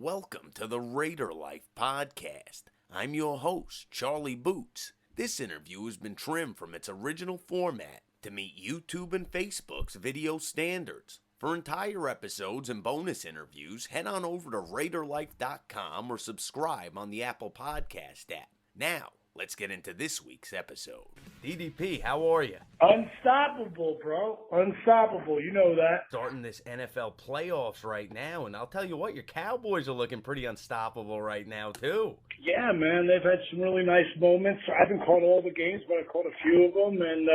Welcome to the Raider Life Podcast. I'm your host, Charlie Boots. This interview has been trimmed from its original format to meet YouTube and Facebook's video standards. For entire episodes and bonus interviews, head on over to RaiderLife.com or subscribe on the Apple Podcast app. Now, let's get into this week's episode. DDP, how are you? Unstoppable, bro. Unstoppable. You know that. Starting this NFL playoffs right now, and I'll tell you what, your Cowboys are looking pretty unstoppable right now, too. Yeah, man. They've had some really nice moments. I haven't caught all the games, but I caught a few of them, and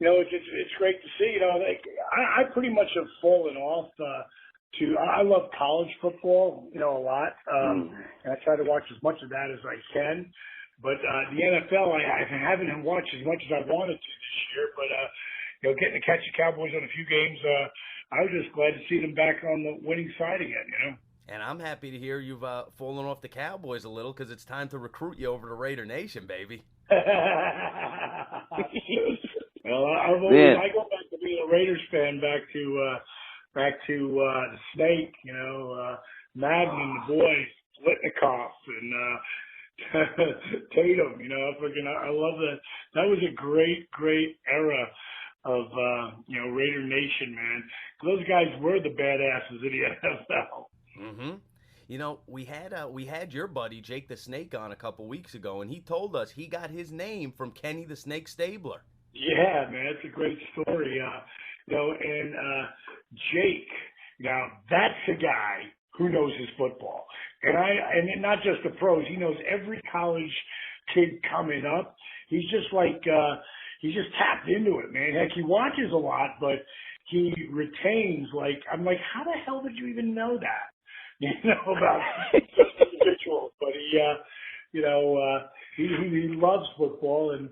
it's great to see. I pretty much have fallen off. I love college football, a lot, and I try to watch as much of that as I can. But the NFL, I haven't watched as much as I wanted to this year. But getting to catch the Cowboys on a few games, I was just glad to see them back on the winning side again. And I'm happy to hear you've fallen off the Cowboys a little because it's time to recruit you over to Raider Nation, baby. Well, I go back to being a Raiders fan, back to the Snake, Madden and the boys, Litnikoff and Tatum. I love that. That was a great era of Raider Nation, man. Those guys were the badasses of the NFL. Mm-hmm. We had your buddy Jake the Snake on a couple weeks ago, and he told us he got his name from Kenny the Snake Stabler. Yeah, man, it's a great story. And Jake, now that's a guy who knows his football, and not just the pros. He knows every college kid coming up. He's just he's just tapped into it, man. Heck, he watches a lot, but he retains. I'm like, how the hell did you even know that? About individuals, but he loves football, and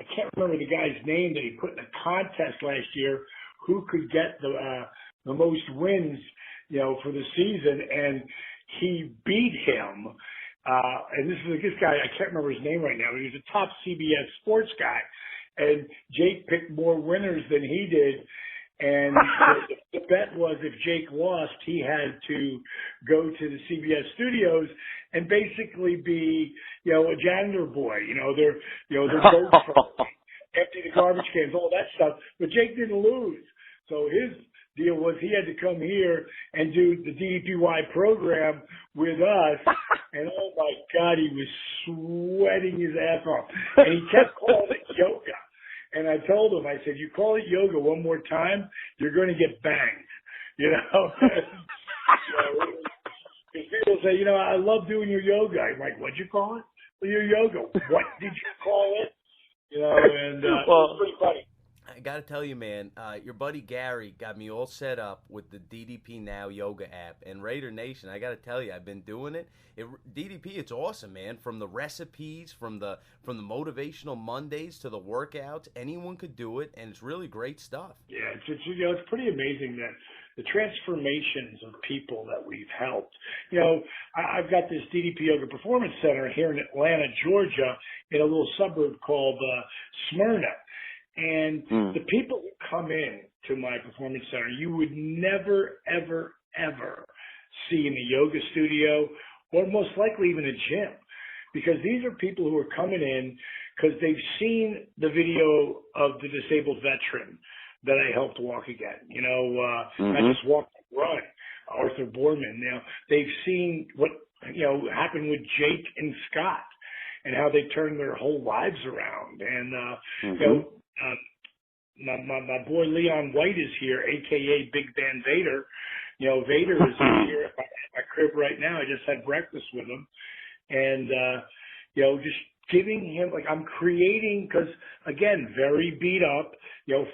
I can't remember the guy's name that he put in a contest last year who could get the most wins, for the season, and he beat him. And this guy, I can't remember his name right now, but he was a top CBS sports guy, and Jake picked more winners than he did. And the bet was if Jake lost, he had to go to the CBS studios and basically be, a janitor boy, their boat truck, empty the garbage cans, all that stuff. But Jake didn't lose. So his deal was he had to come here and do the DDPY program with us. And oh my God, he was sweating his ass off. And he kept calling it yoga. And I told him, I said, you call it yoga one more time, you're going to get banged, People say, I love doing your yoga. I'm like, what'd you call it? Well, your yoga. What did you call it? And it was pretty funny. I got to tell you, man, your buddy Gary got me all set up with the DDP Now yoga app. And Raider Nation, I got to tell you, I've been doing it. DDP, it's awesome, man. From the recipes, from the motivational Mondays to the workouts, anyone could do it, and it's really great stuff. Yeah, it's pretty amazing that the transformations of people that we've helped. I've got this DDP Yoga Performance Center here in Atlanta, Georgia, in a little suburb called Smyrna. And the people who come in to my performance center, you would never, ever, ever see in a yoga studio or most likely even a gym, because these are people who are coming in because they've seen the video of the disabled veteran that I helped walk again, not just walk, run, Arthur Borman. They've seen what, happened with Jake and Scott and how they turned their whole lives around. And, my boy Leon White is here, a.k.a. Big Van Vader. Vader is here at my crib right now. I just had breakfast with him. And, just giving him, I'm creating, because, again, very beat up,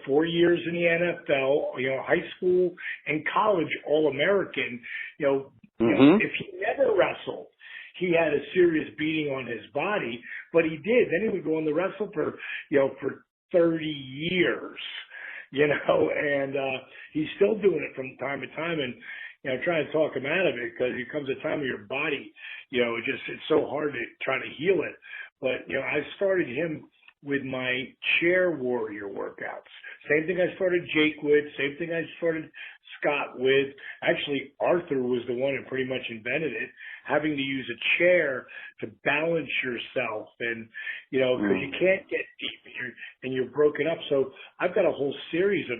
4 years in the NFL, high school and college All-American. If he never wrestled, he had a serious beating on his body, but he did. Then he would go on the wrestle for 30 years, and he's still doing it from time to time, and trying to talk him out of it, because there comes a time where your body, it's so hard to try to heal it. But I started him with my chair warrior workouts. Same thing I started Jake with, same thing I started Scott with. Actually, Arthur was the one who pretty much invented it, having to use a chair to balance yourself and, because you can't get deep and you're broken up. So I've got a whole series of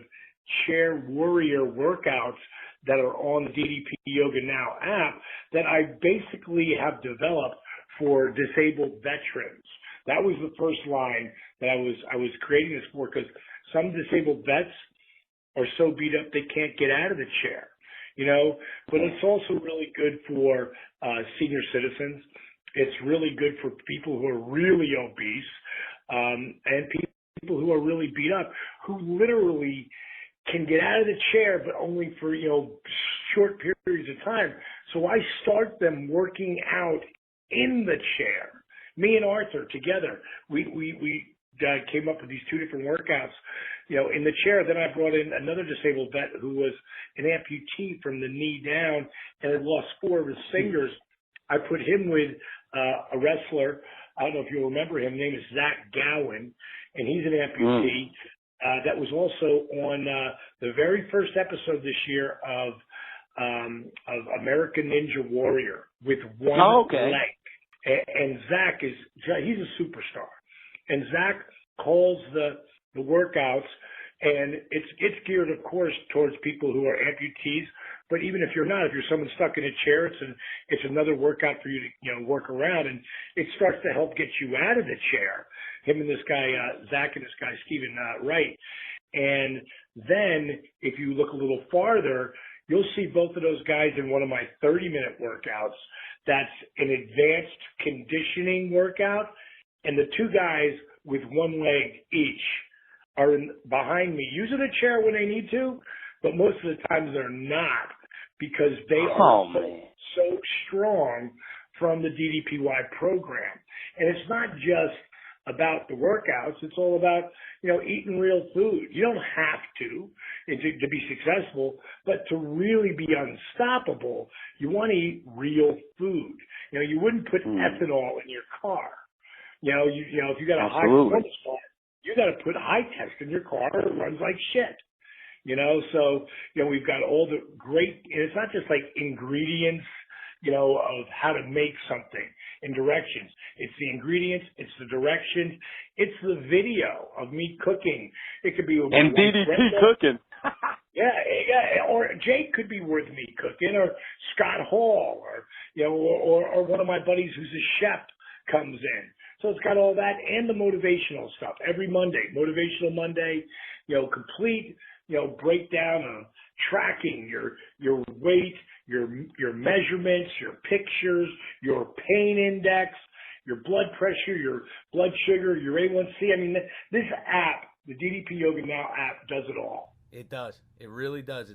chair warrior workouts that are on the DDP Yoga Now app that I basically have developed for disabled veterans. That was the first line that I was creating this for, because some disabled vets are so beat up they can't get out of the chair, but it's also really good for senior citizens. It's really good for people who are really obese, and people who are really beat up, who literally can get out of the chair, but only for, short periods of time. So I start them working out in the chair. Me and Arthur together, we came up with these two different workouts, in the chair. Then I brought in another disabled vet who was an amputee from the knee down and had lost 4 of his fingers. I put him with a wrestler. I don't know if you remember him. His name is Zach Gowen, and he's an amputee. That was also on the very first episode this year of American Ninja Warrior with one leg. And Zach he's a superstar. And Zach calls the workouts, and it's geared, of course, towards people who are amputees. But even if you're not, if you're someone stuck in a chair, it's another workout for you to work around, and it starts to help get you out of the chair. Him and this guy Zach and this guy Stephen Wright. And then if you look a little farther, you'll see both of those guys in one of my 30-minute workouts. That's an advanced conditioning workout, and the two guys with one leg each are behind me, using a chair when they need to, but most of the times they're not, because they are so strong from the DDPY program. And it's not just about the workouts. It's all about, eating real food. You don't have to be successful, but to really be unstoppable, you want to eat real food. You wouldn't put ethanol in your car. If you got a high performance car, you got to put high test in your car. It runs like shit. So, we've got all the great, and it's not just like ingredients, of how to make something and directions. It's the ingredients, it's the directions, it's the video of me cooking. It could be with and DDP cooking. Yeah, or Jake could be with me cooking, or Scott Hall, or one of my buddies who's a chef comes in. So it's got all that and the motivational stuff every Monday. Motivational Monday, complete, breakdown of tracking your weight, your measurements, your pictures, your pain index, your blood pressure, your blood sugar, your A1C. I mean, this app, the DDP Yoga Now app, does it all. It does. It really does.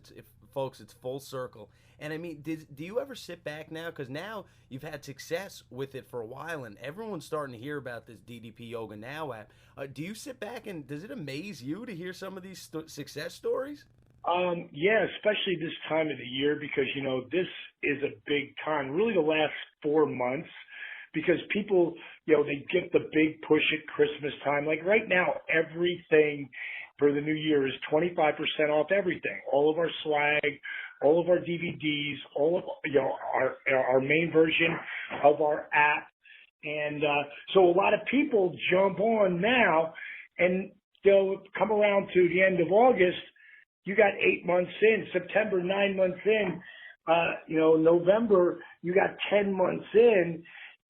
Folks, it's full circle. And I mean, do you ever sit back now? Because now you've had success with it for a while, and everyone's starting to hear about this DDP Yoga Now app. Do you sit back and does it amaze you to hear some of these success stories? Yeah, especially this time of the year, because, this is a big time, really the last 4 months, because people, they get the big push at Christmas time. Like right now, everything for the new year is 25% off everything. All of our swag, all of our DVDs, all of, our main version of our app. And so a lot of people jump on now, and they'll come around to the end of August. You got 8 months in, September, 9 months in, November, you got 10 months in,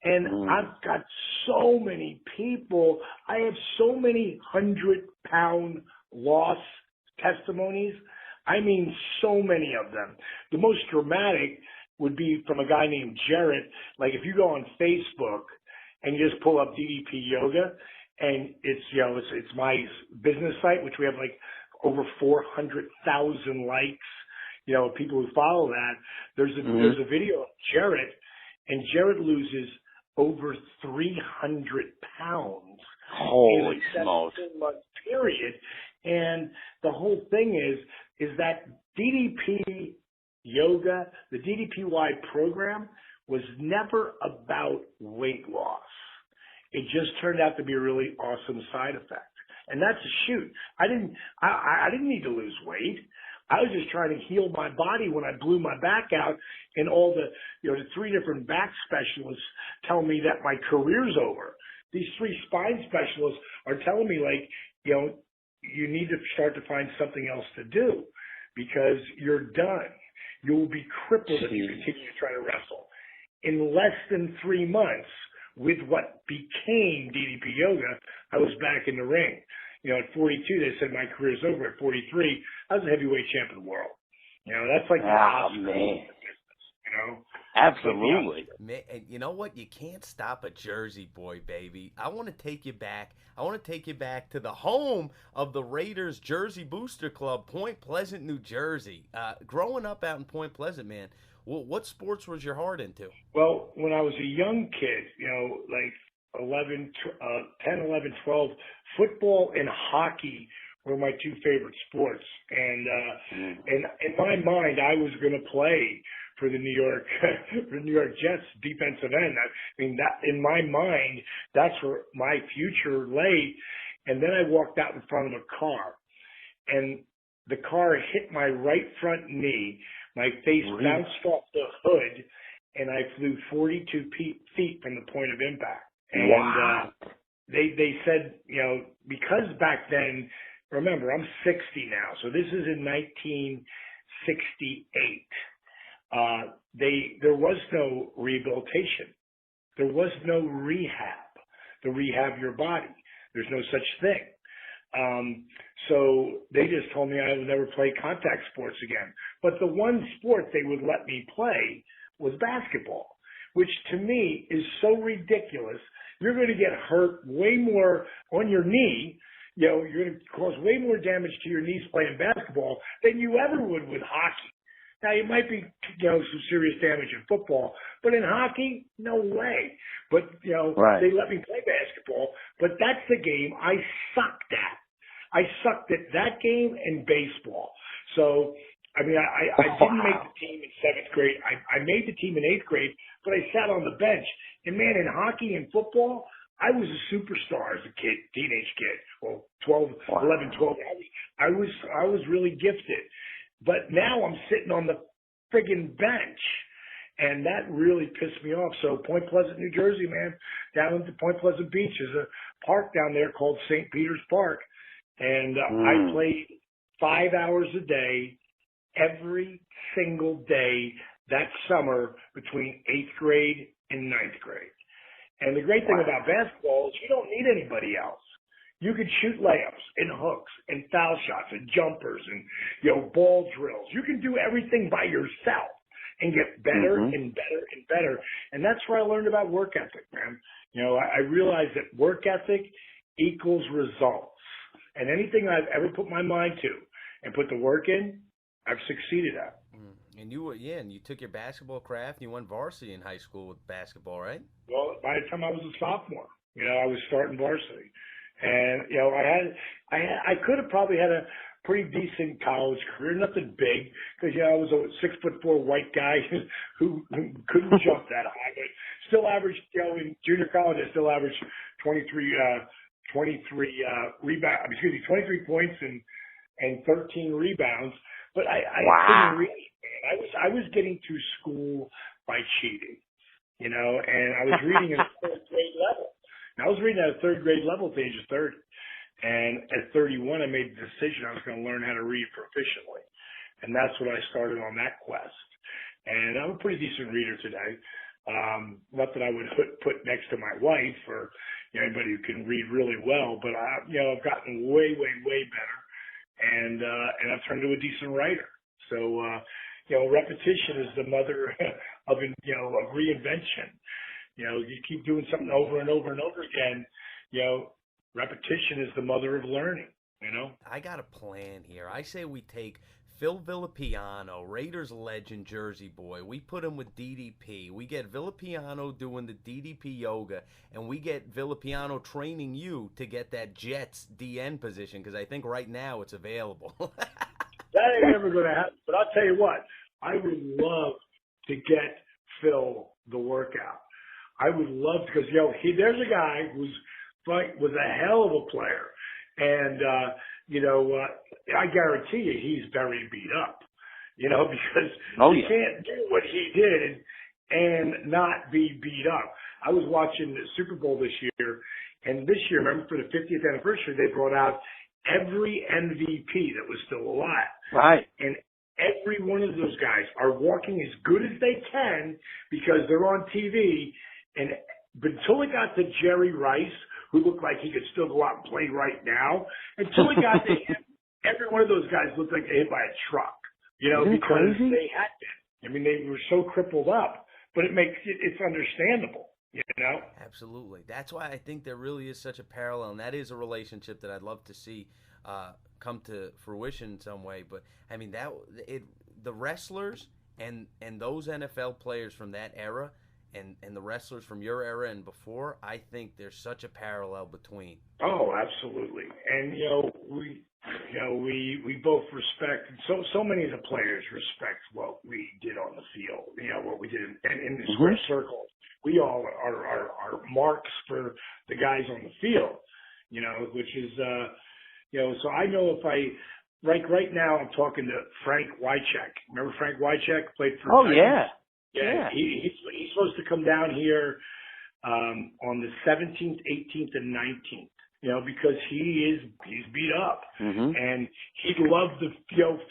and I've got so many people. I have so many 100-pound loss testimonies. I mean, so many of them. The most dramatic would be from a guy named Jarrett. Like if you go on Facebook and you just pull up DDP Yoga, and it's my business site, which we have like over 400,000 likes, people who follow that. There's a video of Jarrett, and Jarrett loses over 300 pounds Holy in a smokes. 17-month period. And the whole thing is that DDP Yoga, the DDPY program, was never about weight loss. It just turned out to be a really awesome side effect. And that's a shoot. I didn't need to lose weight. I was just trying to heal my body when I blew my back out, and all the, the 3 different back specialists tell me that my career's over. These 3 spine specialists are telling me, like, you need to start to find something else to do because you're done. You will be crippled if you continue to try to wrestle. In less than 3 months, with what became DDP Yoga, I was back in the ring. At 42, they said my career's over. At 43, I was a heavyweight champ of the world. That's like the man. business, Absolutely. Man, and you know what? You can't stop a Jersey boy, baby. I want to take you back. I want to take you back to the home of the Raiders Jersey Booster Club, Point Pleasant, New Jersey. Growing up out in Point Pleasant, man, what sports was your heart into? Well, when I was a young kid, like 10, 11, 12, football and hockey were my 2 favorite sports. And in my mind, I was going to play for the New York Jets defensive end. I mean, that in my mind, that's where my future lay. And then I walked out in front of a car, and the car hit my right front knee. My face bounced off the hood, and I flew 42 feet from the point of impact. And they said, because back then, remember, I'm 60 now, so this is in 1968. There was no rehabilitation. There was no rehab to rehab your body. There's no such thing. So they just told me I would never play contact sports again. But the one sport they would let me play was basketball, which to me is so ridiculous. You're going to get hurt way more on your knee. You're going to cause way more damage to your knees playing basketball than you ever would with hockey. Now, you might be, some serious damage in football, but in hockey, no way. But, they let me play basketball, but that's the game I sucked at. I sucked at that game and baseball. So, I mean, I didn't make the team in 7th grade. I made the team in 8th grade, but I sat on the bench. And, man, in hockey and football, I was a superstar as a kid, teenage kid. Well, 11, 12. I was really gifted. But now I'm sitting on the friggin' bench, and that really pissed me off. So Point Pleasant, New Jersey, man, down at Point Pleasant Beach, there's a park down there called St. Peter's Park, and I played 5 hours a day, every single day that summer between 8th grade and 9th grade. And the great thing about basketball is you don't need anybody else. You can shoot layups and hooks and foul shots and jumpers and, ball drills. You can do everything by yourself and get better and better and better. And that's where I learned about work ethic, man. I realized that work ethic equals results. And anything I've ever put my mind to and put the work in, I've succeeded at. And you took your basketball craft and you went varsity in high school with basketball, right? Well, by the time I was a sophomore, I was starting varsity. And, I could have probably had a pretty decent college career, nothing big, because, I was a 6'4" white guy who couldn't jump that high, but still averaged, in junior college, I still averaged 23 points and 13 rebounds. But I couldn't read. I was getting through school by cheating, and I was reading at a 3rd grade level. And I was reading at a 3rd grade level at the age of 30. And at 31, I made the decision I was going to learn how to read proficiently. And that's when I started on that quest. And I'm a pretty decent reader today. Not that I would put next to my wife or anybody who can read really well, but I've gotten way, way, way better. And I've turned into a decent writer. So, repetition is the mother of reinvention. You keep doing something over and over and over again, repetition is the mother of learning, I got a plan here. I say we take Phil Villapiano, Raiders legend, Jersey boy. We put him with DDP. We get Villapiano doing the DDP yoga, and we get Villapiano training you to get that Jets DN position, because I think right now it's available. That ain't ever going to happen. But I'll tell you what, I would love to get Phil the workout. I would love, because, there's a guy was a hell of a player. And, I guarantee you he's very beat up, because you can't do what he did and not be beat up. I was watching the Super Bowl this year, and this year, remember, for the 50th anniversary, they brought out every MVP that was still alive. Right. And every one of those guys are walking as good as they can because they're on TV. But until it got to Jerry Rice, who looked like he could still go out and play right now, until it got to him, every one of those guys looked like they hit by a truck, because crazy? they had been. I mean, they were so crippled up, but it's understandable, Absolutely. That's why I think there really is such a parallel, and that is a relationship that I'd love to see come to fruition in some way. But I mean, the wrestlers and those NFL players from that era and the wrestlers from your era and before, I think there's such a parallel between. Oh, absolutely. And we both respect, so many of the players respect what we did on the field, what we did in the square circle. We all are marks for the guys on the field, which is, so I know if right now I'm talking to Frank Wycheck. Remember Frank Wycheck played for Titans? Yeah. He's supposed to come down here on the 17th, 18th, and 19th. Because he's beat up, and he'd love to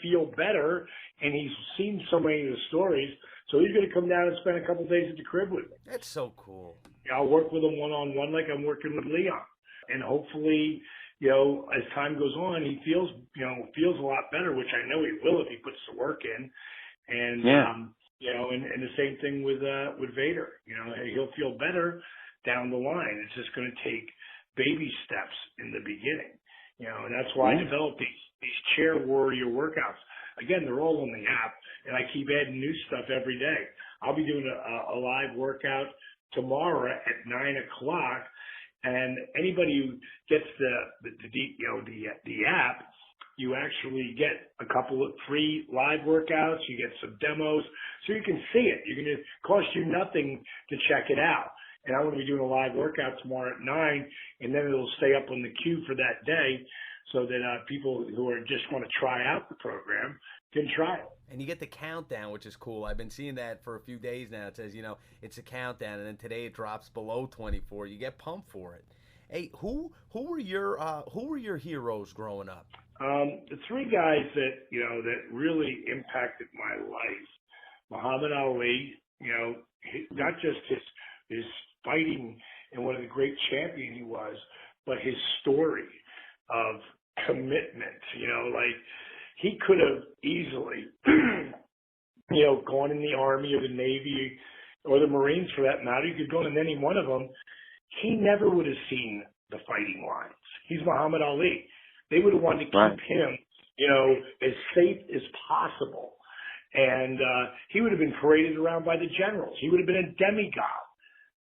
feel better, and he's seen so many of the stories, so he's going to come down and spend a couple of days at the crib with me. That's so cool. I'll work with him one-on-one like I'm working with Leon, and hopefully, as time goes on, he feels a lot better, which I know he will if he puts the work in, and and the same thing with Vader. He'll feel better down the line. It's just going to take baby steps in the beginning, and that's why I developed these chair warrior workouts. Again, they're all on the app, and I keep adding new stuff every day. I'll be doing a live workout tomorrow at 9:00, and anybody who gets the app, you actually get a couple of free live workouts. You get some demos, so you can see it. You're going to cost you nothing to check it out. And I'm going to be doing a live workout tomorrow at 9, and then it'll stay up on the queue for that day so that people who just want to try out the program can try it. And you get the countdown, which is cool. I've been seeing that for a few days now. It says, it's a countdown, and then today it drops below 24. You get pumped for it. Hey, who were your heroes growing up? The three guys that really impacted my life: Muhammad Ali. Not just his fighting and what a great champion he was, but his story of commitment. He could have easily, gone in the Army or the Navy or the Marines for that matter. He could go in any one of them. He never would have seen the fighting lines. He's Muhammad Ali. They would have wanted to keep him, as safe as possible. And he would have been paraded around by the generals. He would have been a demigod.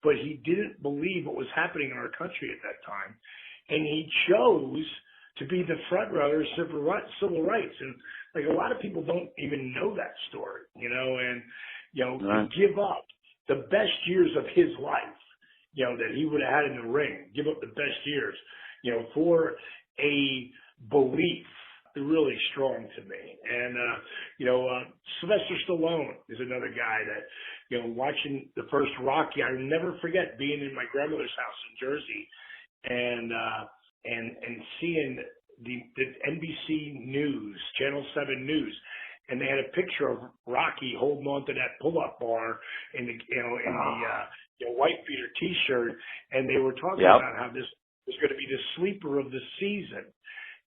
But he didn't believe what was happening in our country at that time. And he chose to be the front runner of civil rights. And a lot of people don't even know that story, and, to give up the best years of his life, that he would have had in the ring, give up the best years, for a belief, really strong to me. And, Sylvester Stallone is another guy that, watching the first Rocky, I will never forget being in my grandmother's house in Jersey and seeing the NBC News, Channel 7 News, and they had a picture of Rocky holding on to that pull-up bar in the white beater T-shirt, and they were talking about how this was going to be the sleeper of the season.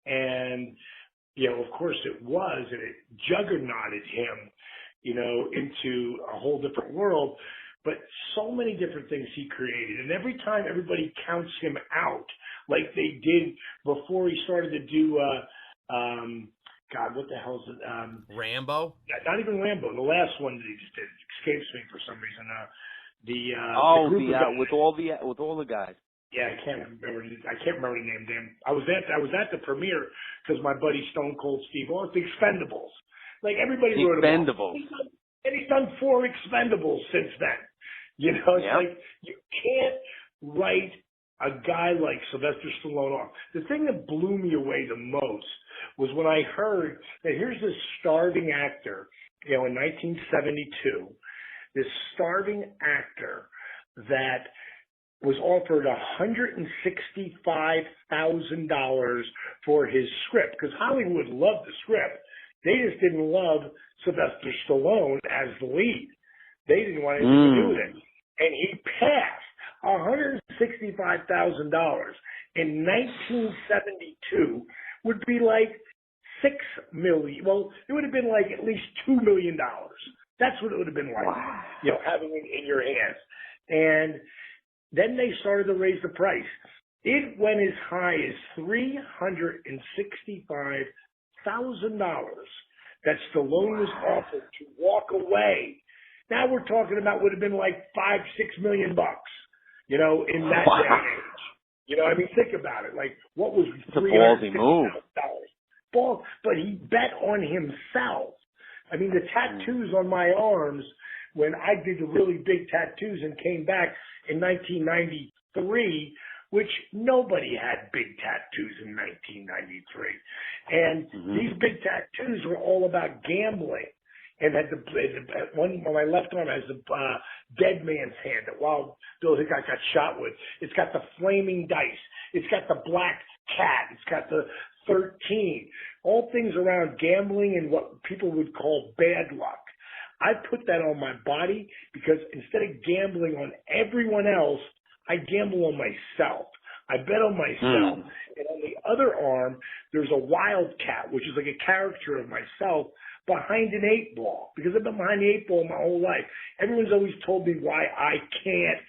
And, of course it was, and it juggernauted him, into a whole different world. But so many different things he created. And every time everybody counts him out, like they did before he started to do, God, what the hell is it? Rambo? Not even Rambo. The last one that he just did escapes me for some reason. With all the guys. Yeah, I can't remember the name. Damn, I was at the premiere because my buddy Stone Cold Steve Austin, Expendables. Like everybody wrote about Expendables. And he's done 4 Expendables since then. It's like you can't write a guy like Sylvester Stallone off. The thing that blew me away the most was when I heard that here's this starving actor, in 1972, this starving actor that was offered $165,000 for his script, because Hollywood loved the script. They just didn't love Sylvester Stallone as the lead. They didn't want anything to do with it. And he passed $165,000 in 1972 would be like $6 million. Well, it would have been like at least $2 million. That's what it would have been like, Wow. Having it in your hands. And then they started to raise the price. It went as high as $365,000 that Stallone was offered to walk away. Now we're talking about would have been like $5-6 million bucks, in that day and age. Think about it. Like, what was it's a ballsy move? But he bet on himself. The tattoos on my arms, when I did the really big tattoos and came back in 1993, which nobody had big tattoos in 1993. And these big tattoos were all about gambling. And had the one on my left arm has the dead man's hand that Wild Bill Hickok got shot with. It's got the flaming dice. It's got the black cat. It's got the 13. All things around gambling and what people would call bad luck. I put that on my body because instead of gambling on everyone else, I gamble on myself. I bet on myself. And on the other arm, there's a wildcat, which is like a caricature of myself behind an 8-ball, because I've been behind the 8-ball my whole life. Everyone's always told me why I can't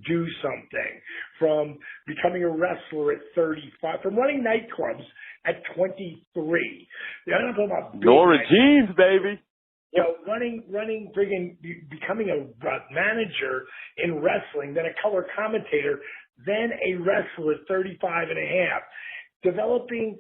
do something, from becoming a wrestler at 35, from running nightclubs at 23. I'm not talking about Nora Jeans, baby. Running, friggin' becoming a manager in wrestling, then a color commentator, then a wrestler at 35 and a half. Developing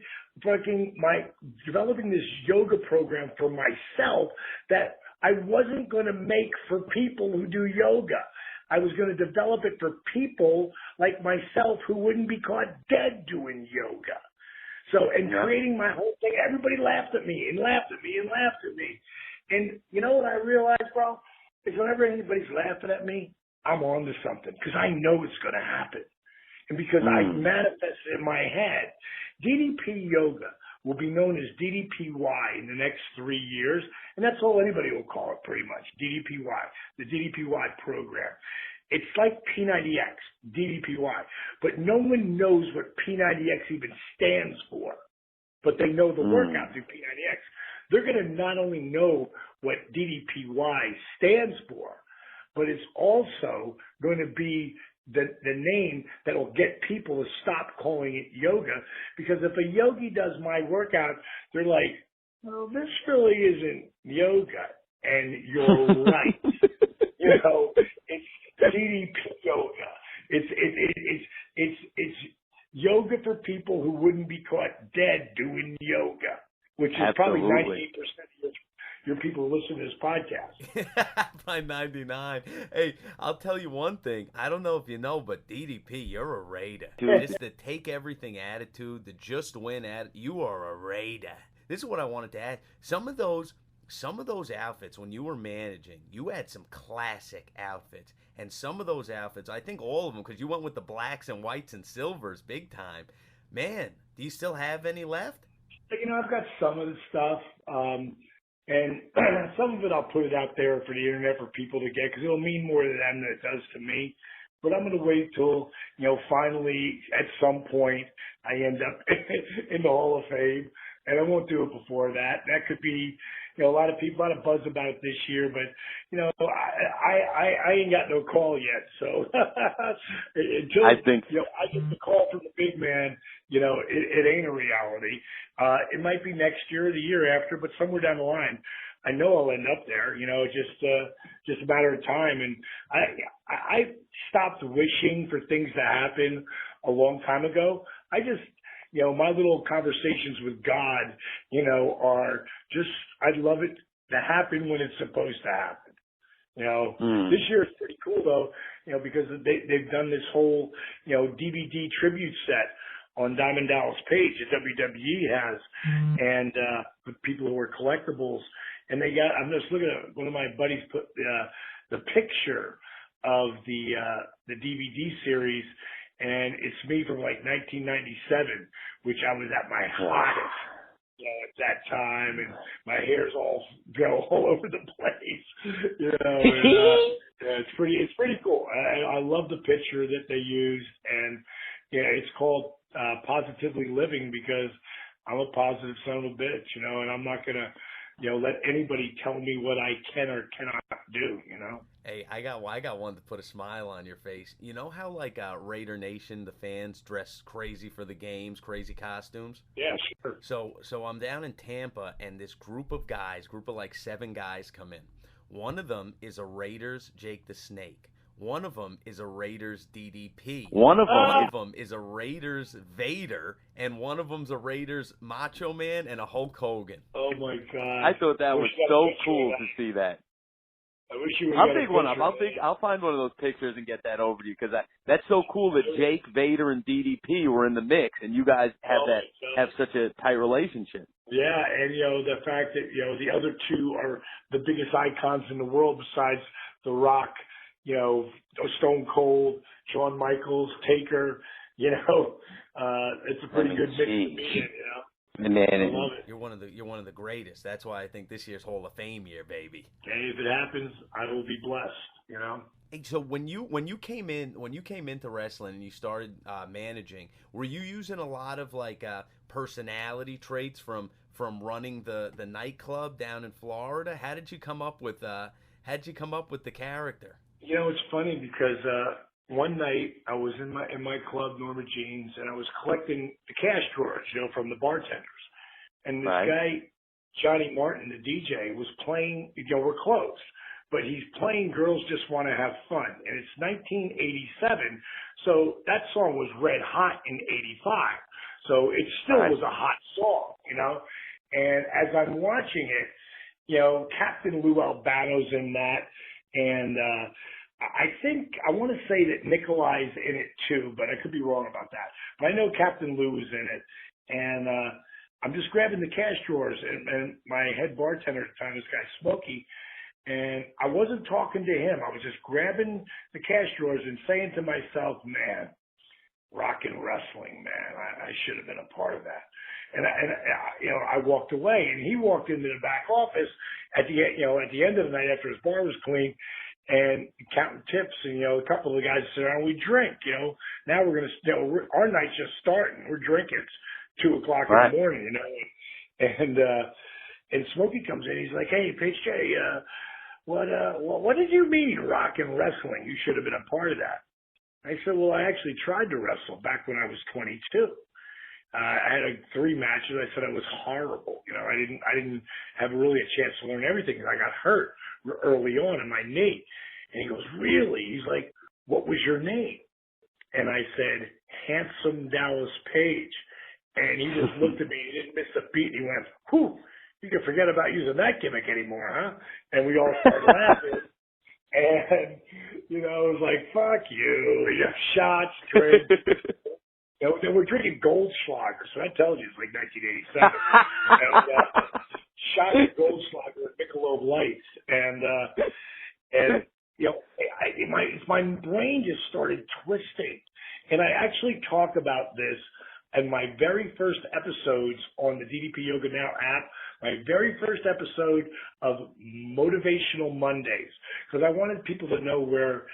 this yoga program for myself that I wasn't going to make for people who do yoga. I was going to develop it for people like myself who wouldn't be caught dead doing yoga. Creating my whole thing, everybody laughed at me and laughed at me and laughed at me. And you know what I realized, bro? Is whenever anybody's laughing at me, I'm on to something because I know it's going to happen. And because I manifested in my head, DDP Yoga will be known as DDPY in the next 3 years. And that's all anybody will call it pretty much, DDPY, the DDPY program. It's like P90X, DDPY. But no one knows what P90X even stands for. But they know the workout through P90X. They're going to not only know what DDPY stands for, but it's also going to be the name that will get people to stop calling it yoga. Because if a yogi does my workout, they're like, well, this really isn't yoga. And you're right. It's DDP yoga. It's yoga for people who wouldn't be caught dead doing yoga, which is probably 98% of your people who listen to this podcast. By 99. Hey, I'll tell you one thing. I don't know if you know, but DDP, you're a raider. Dude, it's the take everything attitude, the just win attitude. You are a raider. This is what I wanted to add. Some of those outfits, when you were managing, you had some classic outfits. And some of those outfits, I think all of them, because you went with the blacks and whites and silvers big time. Man, do you still have any left? I've got some of the stuff. And some of it I'll put it out there for the internet for people to get because it'll mean more to them than it does to me. But I'm going to wait till, finally at some point I end up in the Hall of Fame. And I won't do it before that. That could be, a lot of buzz about it this year, but, I ain't got no call yet. So until I get the call from the big man, it ain't a reality. It might be next year or the year after, but somewhere down the line, I know I'll end up there, just a matter of time. And I stopped wishing for things to happen a long time ago. I just, my little conversations with God, are just, I'd love it to happen when it's supposed to happen. This year is pretty cool though, because they've done this whole, DVD tribute set on Diamond Dallas Page that WWE has, and with people who are collectibles. And I'm just looking at one of my buddies put the picture of the DVD series, and it's me from like 1997, which I was at my hottest. At that time, and my hair's all over the place. It's pretty cool. I love the picture that they used, and it's called Positively Living because I'm a positive son of a bitch, and I'm not gonna let anybody tell me what I can or cannot do. Hey, I got one to put a smile on your face. You know how like Raider Nation, the fans dress crazy for the games, crazy costumes? Yeah, sure. So I'm down in Tampa, and this group of like 7 guys come in. One of them is a Raiders Jake the Snake. One of them is a Raiders DDP. One of them is a Raiders Vader, and one of them's a Raiders Macho Man and a Hulk Hogan. Oh my God! I thought that was so cool to see that. I wish you would. I'll take one up. I'll find one of those pictures and get that over to you because that's so cool that Jake, Vader, and DDP were in the mix, and you guys have such a tight relationship. Yeah, and the fact that the other two are the biggest icons in the world besides The Rock, Stone Cold, Shawn Michaels, Taker. It's a pretty good mix to be in. I love it. You're one of the greatest. That's why I think this year's Hall of Fame year, baby. Hey, if it happens, I will be blessed. Hey, so when you came into wrestling and you started managing, were you using a lot of like personality traits from running the nightclub down in Florida? How did you come up with the character? It's funny because one night I was in my club, Norma Jeans, and I was collecting the cash drawers, from the bartenders. And this guy, Johnny Martin, the DJ, was playing, we're closed, but he's playing Girls Just Want to Have Fun. And it's 1987, so that song was red hot in 85. So it still was a hot song, And as I'm watching it, Captain Lou Albano's in that, and I want to say that Nikolai's in it too, but I could be wrong about that. But I know Captain Lou is in it, and I'm just grabbing the cash drawers, and my head bartender at the time, this guy Smokey, and I wasn't talking to him. I was just grabbing the cash drawers and saying to myself, man, rock and wrestling, man, I should have been a part of that. And I walked away, and he walked into the back office at the end of the night after his bar was clean, and counting tips, and a couple of the guys said, "Oh, we drink, now we're gonna, our night's just starting. We're drinking. It's 2:00 in the morning, and Smokey comes in. He's like, "Hey, Page J, what did you mean, rock and wrestling? You should have been a part of that." I said, "Well, I actually tried to wrestle back when I was 22. I had 3 matches. I said I was horrible. I didn't have really a chance to learn everything. I got hurt early on in my knee." And he goes, "Really?" He's like, "What was your name?" And I said, "Handsome Dallas Page." And he just looked at me. He didn't miss a beat. He went, "Whew, you can forget about using that gimmick anymore, huh?" And we all started laughing. And, it was like, "Fuck you, shots, drinks." They were drinking Goldschlager, so that tells you it's like 1987. Shot of Goldschlager with Michelob Lights, and my brain just started twisting. And I actually talk about this in my very first episodes on the DDP Yoga Now app, my very first episode of Motivational Mondays, because I wanted people to know where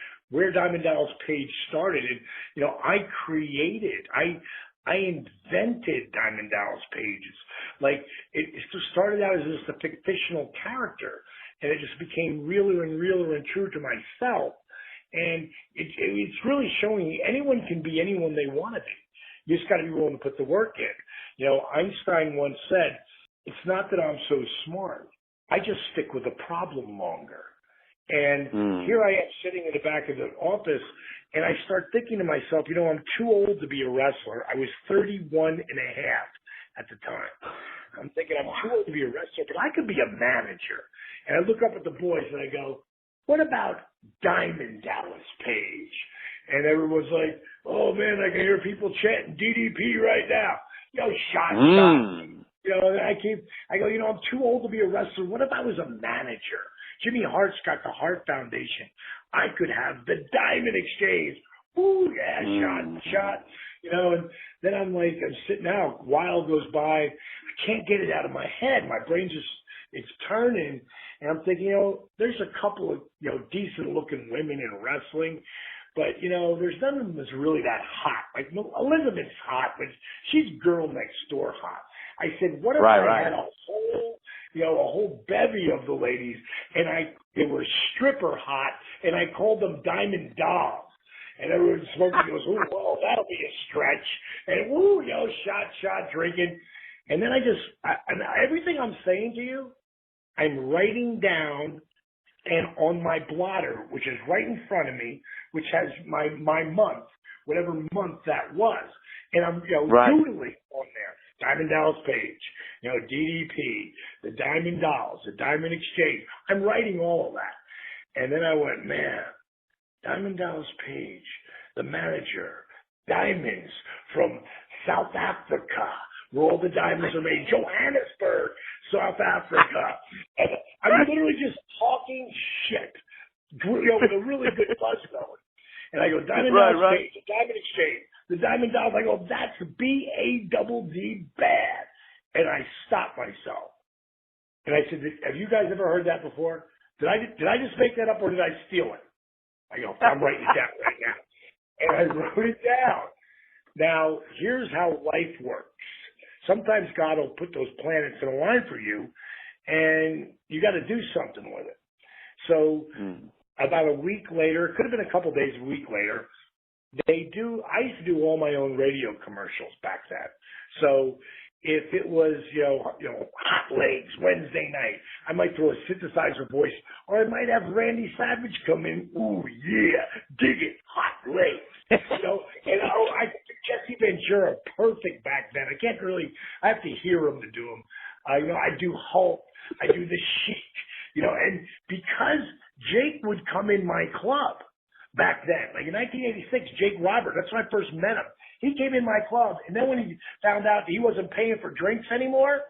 Diamond Dallas Page started. And, I invented Diamond Dallas Pages. Like, it just started out as just a fictional character, and it just became realer and truer to myself. And it's really showing you anyone can be anyone they want to be. You just got to be willing to put the work in. Einstein once said, "It's not that I'm so smart. I just stick with the problem longer." And here I am sitting in the back of the office, and I start thinking to myself, I'm too old to be a wrestler. I was 31 and a half at the time. I'm thinking I'm too old to be a wrestler, but I could be a manager. And I look up at the boys and I go, what about Diamond Dallas Page? And everyone's like, oh man, I can hear people chanting DDP right now. Shot. And I go, I'm too old to be a wrestler. What if I was a manager? Jimmy Hart's got the Hart Foundation. I could have the Diamond Exchange. Ooh, yeah, shot. And then I'm sitting out. A while goes by. I can't get it out of my head. My brain it's turning. And I'm thinking, there's a couple of, decent looking women in wrestling. But, there's none of them that's really that hot. Like Elizabeth's hot, but she's girl next door hot. I said, what if I had a whole bevy of the ladies and they were stripper hot and I called them Diamond Dolls. And everyone smoking goes, ooh, well, that'll be a stretch. And woo, shot, drinking. And then and everything I'm saying to you, I'm writing down and on my blotter, which is right in front of me, which has my month, whatever month that was. And I'm, doodling on there. Diamond Dallas Page, DDP, the Diamond Dolls, the Diamond Exchange. I'm writing all of that. And then I went, man, Diamond Dallas Page, the manager, diamonds from South Africa, where all the diamonds are made, Johannesburg, South Africa. And I'm literally just talking shit, with a really good buzz going. And I go, Diamond Dallas Page, the Diamond Exchange, the Diamond Dolls. I go, that's B-A-D-D bad. And I stopped myself. And I said, have you guys ever heard that before? Did I just make that up or did I steal it? I go, I'm writing it down right now. And I wrote it down. Now, here's how life works. Sometimes God will put those planets in a line for you, and you got to do something with it. So about a week later, it could have been a couple days, a week later, I used to do all my own radio commercials back then. So if it was, Hot Legs Wednesday night, I might throw a synthesizer voice, or I might have Randy Savage come in. Ooh, yeah, dig it, Hot Legs. I think Jesse Ventura perfect back then. I have to hear him to do them. I do Hulk, I do the Sheik, and because Jake would come in my club back then, like in 1986, Jake Robert, that's when I first met him. He came in my club, and then when he found out he wasn't paying for drinks anymore,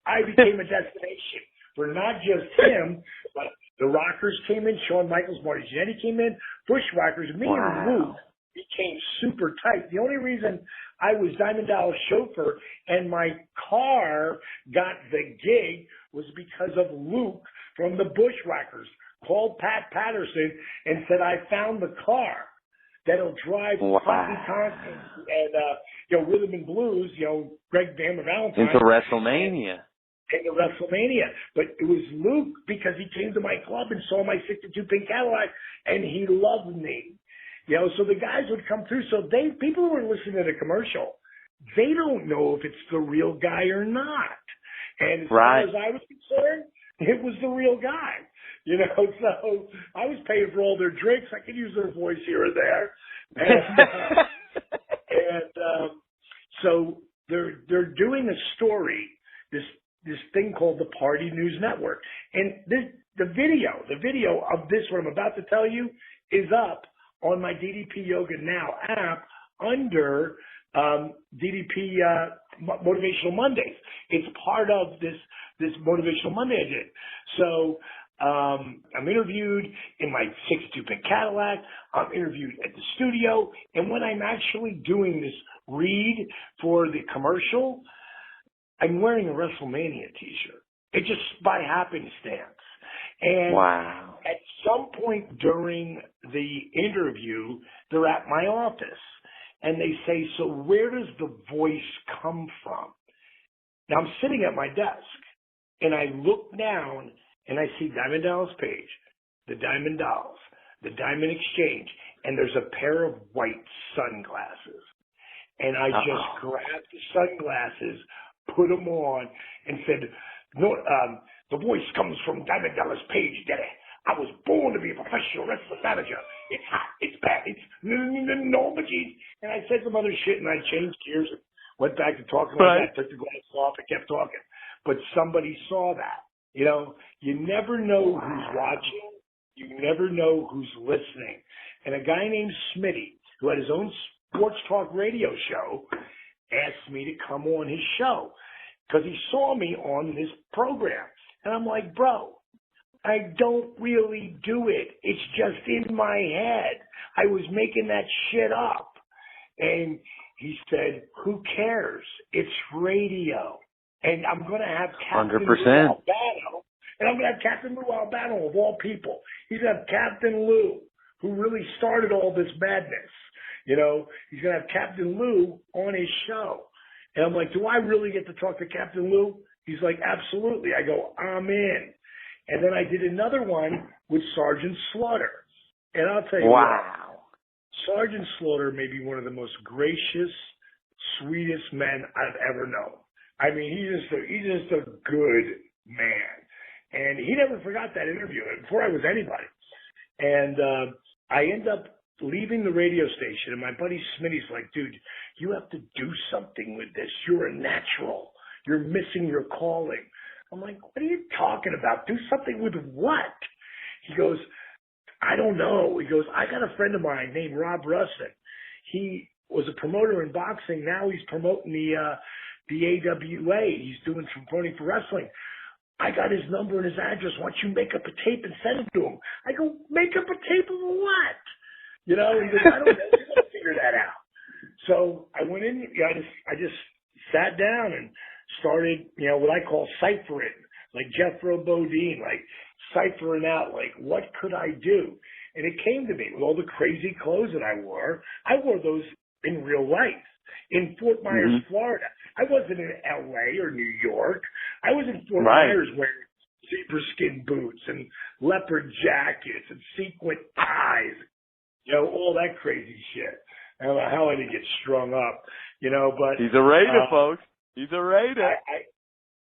I became a destination for not just him, but the Rockers came in, Shawn Michaels, Marty Jannetty came in, Bushwhackers, me and Luke became super tight. The only reason I was Diamond Dallas' chauffeur and my car got the gig was because of Luke from the Bushwhackers called Pat Patterson and said, I found the car that'll drive Funky Tonkin and, Rhythm and Blues, Greg Van Valentine. Into WrestleMania. Into WrestleMania. But it was Luke because he came to my club and saw my 62 pink Cadillac and he loved me. So the guys would come through. So people who were listening to the commercial, they don't know if it's the real guy or not. And as far as I was concerned, it was the real guy. So I was paying for all their drinks. I could use their voice here or there. So they're doing a story, this thing called the Party News Network. And the video of this, what I'm about to tell you, is up on my DDP Yoga Now app under DDP Motivational Mondays. It's part of this Motivational Monday I did. So I'm interviewed in my 62 pink Cadillac. I'm interviewed at the studio. And when I'm actually doing this read for the commercial, I'm wearing a WrestleMania t-shirt. It just by happenstance. And at some point during the interview, they're at my office and they say, so where does the voice come from? Now I'm sitting at my desk and I look down and I see Diamond Dallas Page, the Diamond Dolls, the Diamond Exchange, and there's a pair of white sunglasses. And I just grabbed the sunglasses, put them on, and said, no, the voice comes from Diamond Dallas Page, Daddy. I was born to be a professional wrestling manager. It's hot. It's bad. It's no, but and I said some other shit, and I changed gears and went back to talking like that, took the glasses off, and kept talking. But somebody saw that. You never know who's watching. You never know who's listening. And a guy named Smitty, who had his own sports talk radio show, asked me to come on his show because he saw me on this program. And I'm like, bro, I don't really do it. It's just in my head. I was making that shit up. And he said, who cares? It's radio. And I'm going to have Captain 100%. Lou Albano. And I'm going to have Captain Lou Albano, of all people. He's going to have Captain Lou, who really started all this madness. You know, he's going to have Captain Lou on his show. And I'm like, do I really get to talk to Captain Lou? He's like, absolutely. I go, I'm in. And then I did another one with Sergeant Slaughter. And I'll tell you what, Sergeant Slaughter may be one of the most gracious, sweetest men I've ever known. I mean, he's just a good man. And he never forgot that interview before I was anybody. And I end up leaving the radio station, and my buddy Smitty's like, dude, you have to do something with this. You're a natural. You're missing your calling. I'm like, what are you talking about? Do something with what? He goes, I don't know. He goes, I got a friend of mine named Rob Russin. He was a promoter in boxing. Now he's promoting the AWA. He's doing some promoting for wrestling. I got his number and his address. Why don't you make up a tape and send it to him? I go, make up a tape of what? You know, he goes, I don't know. You're gonna figure that out. So I went in. I just sat down and started, what I call ciphering, like Jethro Bodine, like ciphering out, like, what could I do? And it came to me with all the crazy clothes that I wore. I wore those in real life in Fort Myers, Florida. I wasn't in L.A. or New York. I was in Fort Myers wearing zebra skin boots and leopard jackets and sequin ties, all that crazy shit. I don't know how I didn't get strung up, but he's a raider, folks. He's a raider.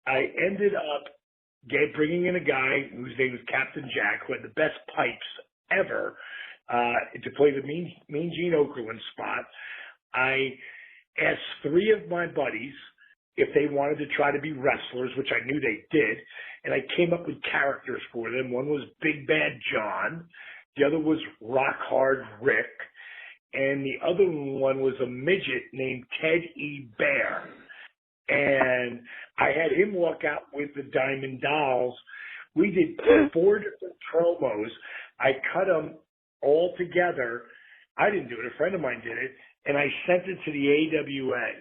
I ended up bringing in a guy whose name was Captain Jack, who had the best pipes ever to play the Mean Gene Okerlund spot. I asked 3 of my buddies if they wanted to try to be wrestlers, which I knew they did, and I came up with characters for them. One was Big Bad John, the other was Rock Hard Rick, and the other one was a midget named Ted E. Bear. And I had him walk out with the Diamond Dalls. We did 4 different promos. I cut them all together. I didn't do it. A friend of mine did it. And I sent it to the AWA.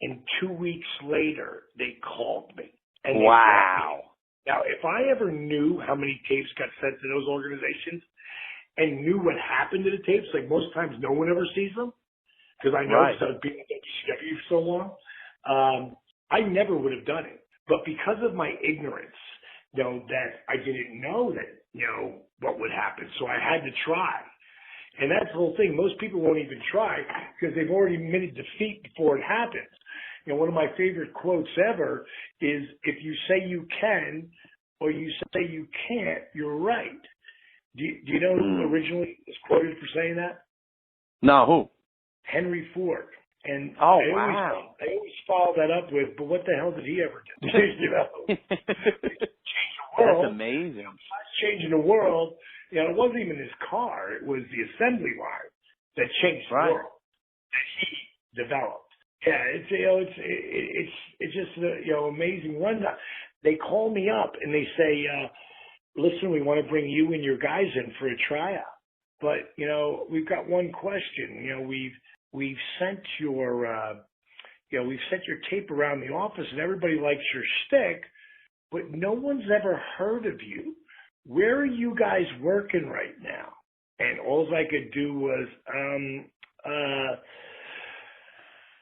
And 2 weeks later, they called me. And wow. Now, if I ever knew how many tapes got sent to those organizations and knew what happened to the tapes, like most times no one ever sees them, because I know because I've been at WCW for so long, I never would have done it. But because of my ignorance, that I didn't know that, what would happen. So I had to try. And that's the whole thing. Most people won't even try because they've already admitted defeat before it happens. One of my favorite quotes ever is, if you say you can or you say you can't, you're right. Do you know who originally was quoted for saying that? No, who? Henry Ford. And I always follow that up with, but what the hell did he ever do? Change the world. That's amazing. Besides changing the world, it wasn't even his car. It was the assembly line that changed the world that he developed. Yeah, it's just amazing rundown. They call me up and they say, listen, we want to bring you and your guys in for a tryout. But, we've got one question. We've sent your tape around the office and everybody likes your shtick, but no one's ever heard of you. Where are you guys working right now? And all I could do was,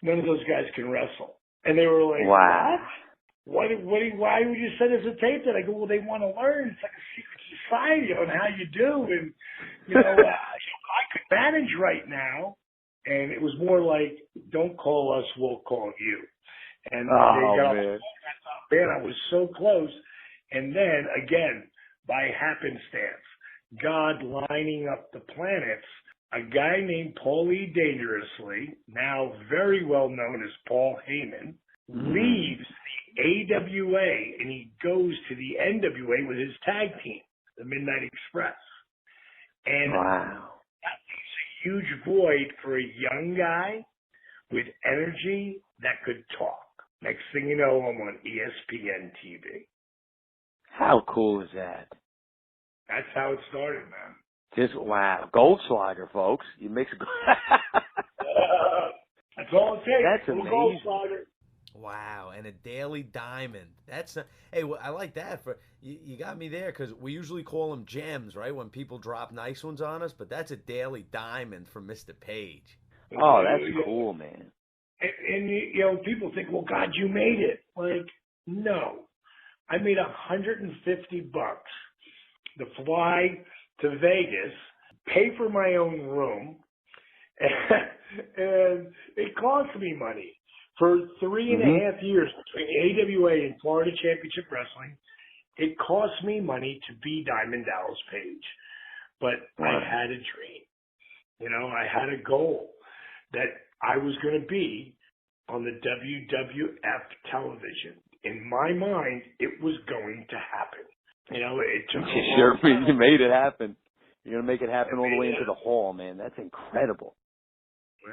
none of those guys can wrestle. And they were like, wow. What? Why would you send us a tape? That I go, well, they want to learn. It's like a secret society on how you do. And, I could manage right now. And it was more like, don't call us, we'll call you. And they got man, I was so close. And then, again, by happenstance, God lining up the planets, a guy named Paulie Dangerously, now very well known as Paul Heyman, leaves the AWA and he goes to the NWA with his tag team, the Midnight Express. And Wow. that leaves a huge void for a young guy with energy that could talk. Next thing you know, I'm on ESPN TV. How cool is that? That's how it started, man. Just, wow. Goldschlager, folks. You mix it. That's all it takes. That's Little amazing. Goldschlager. Wow, and a daily diamond. That's hey, well, I like that. For you got me there because we usually call them gems, right? When people drop nice ones on us, but that's a daily diamond from Mr. Page. Oh, that's cool, man. And you know, people think, well, God, you made it. Like, no, I made $150 to fly to Vegas, pay for my own room, and it cost me money. For 3.5 years between AWA and Florida Championship Wrestling, it cost me money to be Diamond Dallas Page. But I had a dream. You know, I had a goal that I was going to be on the WWF television. In my mind, it was going to happen. You know, it took You made it happen. You're going to make it happen all the way into the hall, man. That's incredible.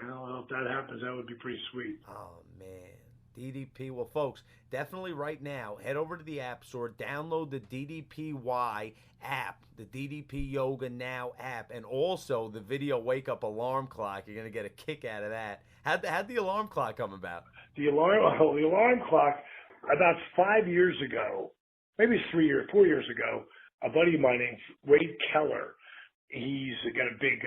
Well, if that happens, that would be pretty sweet. Oh, man. DDP. Well, folks, definitely right now, head over to the App Store, download the DDPY app, the DDP Yoga Now app, and also the video wake-up alarm clock. You're going to get a kick out of that. How'd the alarm clock come about? The alarm clock, about 5 years ago, maybe 4 years ago, a buddy of mine named Wade Keller, he's got a big,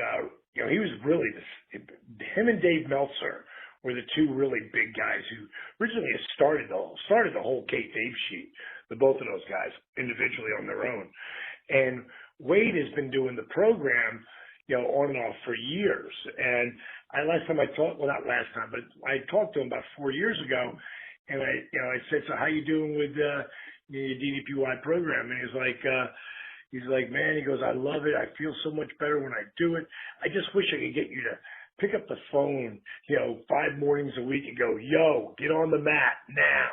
you know, he was really, him and Dave Meltzer were the two really big guys who originally started the whole kayfabe sheet, the both of those guys individually on their own. And Wade has been doing the program, you know, on and off for years. And not last time, but I talked to him about 4 years ago, and I said, so how you doing with your DDPY program? And he's like, man, he goes, I love it. I feel so much better when I do it. I just wish I could get you to pick up the phone, you know, 5 mornings a week and go, yo, get on the mat now,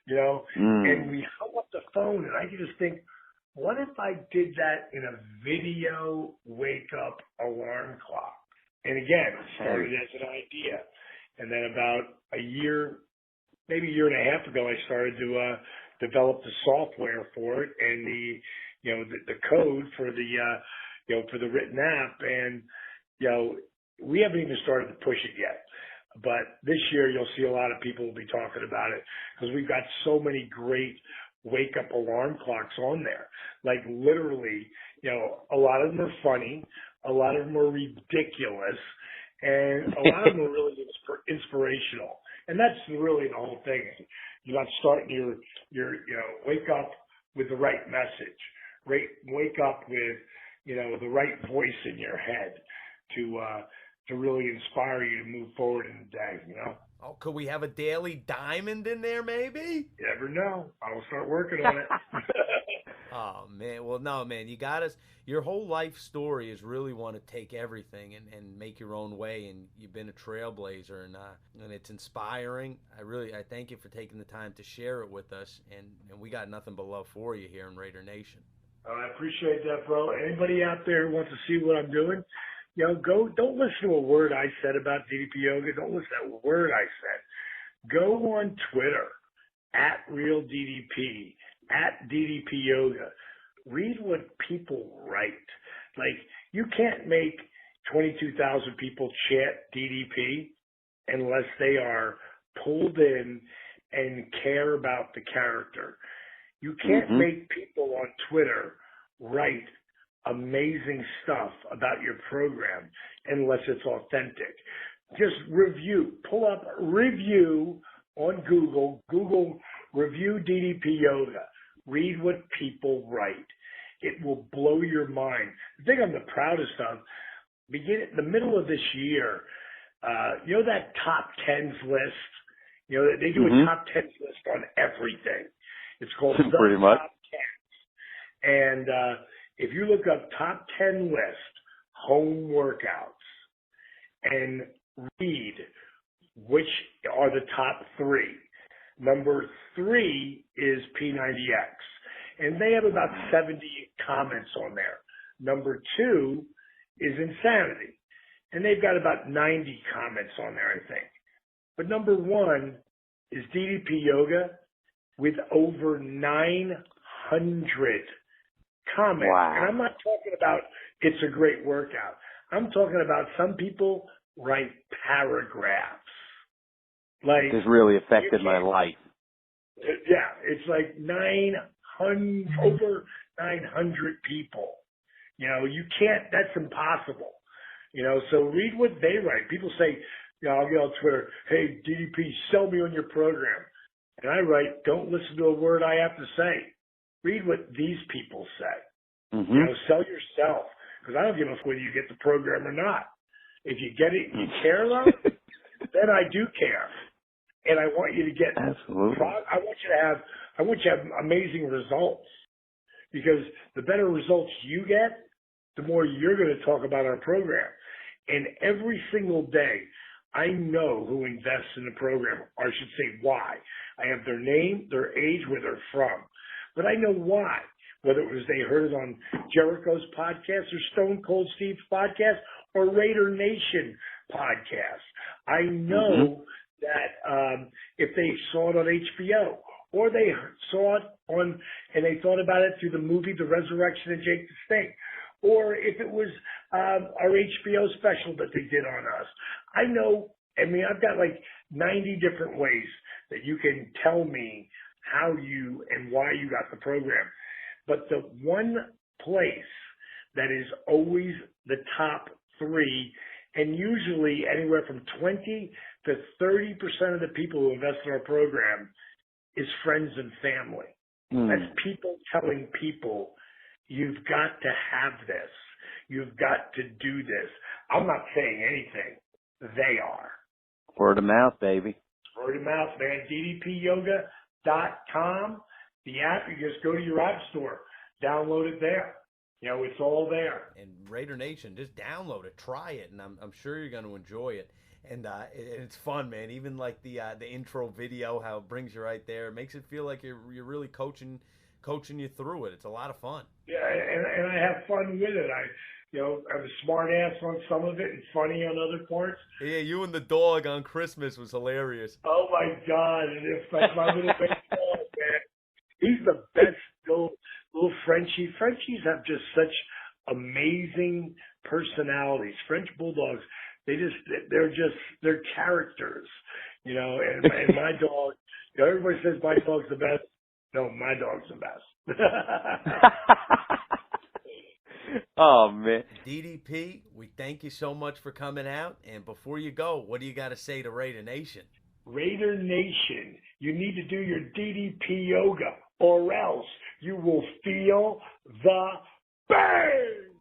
you know? And we hung up the phone, and I could just think, what if I did that in a video wake-up alarm clock? And again, it started as an idea. And then about a year, maybe a year and a half ago, I started to develop the software for it and the code for the written app. And, you know, we haven't even started to push it yet. But this year, you'll see a lot of people will be talking about it because we've got so many great wake-up alarm clocks on there. Like literally, you know, a lot of them are funny, a lot of them are ridiculous, and a lot of them are really inspirational. And that's really the whole thing. You got to start your wake up with the right message. Wake up with, you know, the right voice in your head to really inspire you to move forward in the day, you know? Oh, could we have a daily diamond in there, maybe? You never know. I will start working on it. Oh, man. Well, no, man, you got us. Your whole life story is really want to take everything and make your own way, and you've been a trailblazer, and it's inspiring. I thank you for taking the time to share it with us, and we got nothing but love for you here in Raider Nation. I appreciate that, bro. Anybody out there who wants to see what I'm doing, you know, don't listen to a word I said about DDP Yoga. Don't listen to a word I said. Go on Twitter, @RealDDP, @DDP Yoga. Read what people write. Like, you can't make 22,000 people chant DDP unless they are pulled in and care about the character. You can't make people on Twitter write amazing stuff about your program unless it's authentic. Just review. Pull up review on Google. Google review DDP Yoga. Read what people write. It will blow your mind. The thing I'm the proudest of, the middle of this year, you know that top 10s list? You know, they do a top 10s list on everything. It's called the Pretty much. Top 10s. And if you look up top 10 list, home workouts, and read which are the top 3. Number 3 is P90X, and they have about 70 comments on there. Number 2 is insanity. And they've got about 90 comments on there, I think. But number one is DDP Yoga with over 900 comments. Wow. And I'm not talking about it's a great workout. I'm talking about some people write paragraphs. Like, This really affected my life. Yeah, it's like over 900 people. You know, you can't, that's impossible. You know, so read what they write. People say, you know, I'll get on Twitter, hey, DDP, sell me on your program. And I write, don't listen to a word I have to say. Read what these people say. Mm-hmm. You know, sell yourself. Because I don't give a fuck whether you get the program or not. If you get it and you care, though, then I do care. And I want you to get, absolutely. I want you to have amazing results. Because the better results you get, the more you're going to talk about our program. And every single day, I know who invests in the program, or I should say why. I have their name, their age, where they're from. But I know why. Whether it was they heard it on Jericho's podcast or Stone Cold Steve's podcast or Raider Nation podcast. I know that if they saw it on HBO or they saw it on and they thought about it through the movie The Resurrection of Jake the Snake, or if it was our HBO special that they did on us. I know, I mean, I've got like 90 different ways that you can tell me how you and why you got the program. But the one place that is always the top three, and usually anywhere from 20 to 30% of the people who invest in our program is friends and family. That's people telling people, you've got to have this. You've got to do this. I'm not saying anything. They are. Word of mouth, baby. Word of mouth, man. DDPyoga.com. The app, you just go to your app store, download it there. You know, it's all there. And Raider Nation, just download it, try it, and I'm sure you're going to enjoy it. And it's fun, man. Even like the intro video, how it brings you right there, it makes it feel like you're really coaching you through it. It's a lot of fun. Yeah, and I have fun with it. I'm a smart ass on some of it and funny on other parts. Yeah, you and the dog on Christmas was hilarious. Oh my God! And it's like my little baby dog, man. He's the best little Frenchie. Frenchies have just such amazing personalities. French bulldogs, they're characters, you know. And my dog, you know, everybody says my dog's the best. No, my dog's the best. Oh, man. DDP, we thank you so much for coming out. And before you go, what do you got to say to Raider Nation? Raider Nation, you need to do your DDP Yoga, or else you will feel the burn.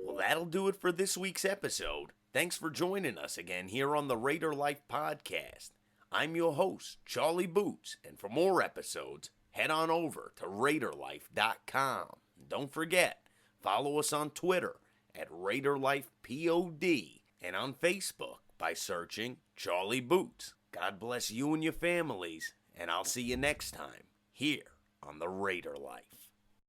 Well, that'll do it for this week's episode. Thanks for joining us again here on the Raider Life Podcast. I'm your host, Charlie Boots, and for more episodes, head on over to RaiderLife.com. Don't forget, follow us on Twitter at RaiderLifePOD and on Facebook by searching Charlie Boots. God bless you and your families, and I'll see you next time here on the Raider Life.